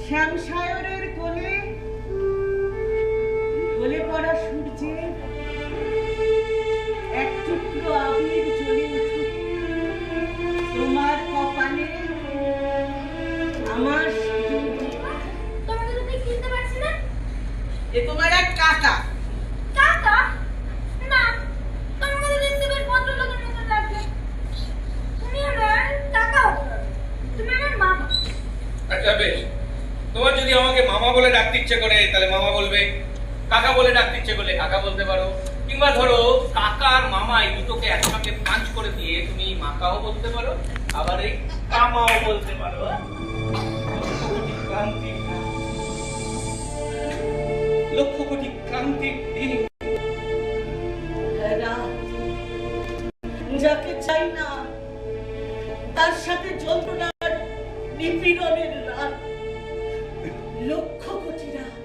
শ্যামসায়রের কোলে ঢলে পড়া সূর্যের এক টুকরো আবির জ্বলে উঠুক তোমার কপালে আমার তোমাকে তো দেখতে চিনতে পারছি না। এ তোমার এক কাকা। কাকা? না, তোমাকে তো দেখতে বেশ ভদ্রলোকের মতো লাগছে। তুমি আমার কাকা হতে পারো। তুমি আমার মামা। আচ্ছা বেশ, তোমার যদি আমাকে মামা বলে ডাকতে ইচ্ছে করে তাহলে মামা বলবে, কাকা বলে ডাকতে ইচ্ছে করলে কাকা বলতে পারো, কিংবা ধরো কাকা আর মামা এই দুটোকে একসঙ্গে পাঁচ করে দিয়ে তুমি মাকাও বলতে পারো, আবার এই কামাও বলতে পারো। লক্ষ কোটি ক্রান্তির দিন। যাকে চাই না তার সাথে যন্ত্রণার নিপীড়নের রাত, লক্ষ কোটি রাত।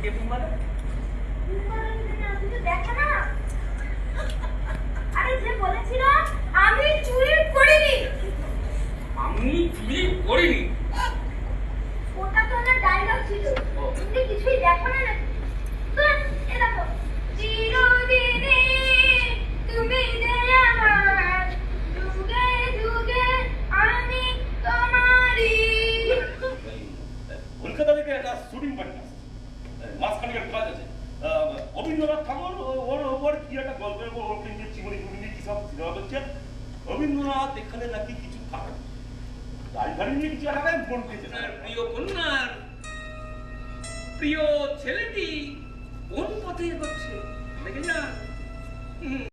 কে বলে? তুমি তো দেখো না। আরে যে বলেছিল আমি চুরি করিনি। আমি চুরি করিনি। ওটা তো আমার ডায়লগ ছিল। তুমি কিছুই দেখো না নাকি? তো এ দেখো, চিরদিনে তুমি যে আমার, যুগে যুগে আমি তোমারই। কলকাতা থেকে একটা শুটিং পার্টি আসছে, মাঝখানে কাজ আছে। রবীন্দ্রনাথ ঠাকুর ওর ওর কি একটা গল্পের ওপেন যে চিমনি চিমনি কি সব সিনেমা করছে। রবীন্দ্রনাথ এখানে নাকি কিছু খাবেন, রাজধানী নিয়ে কিছু একটা ফোন পেয়েছে। প্রিয় কন্যার প্রিয় ছেলেটি কোন পথে এগোচ্ছে দেখে যান।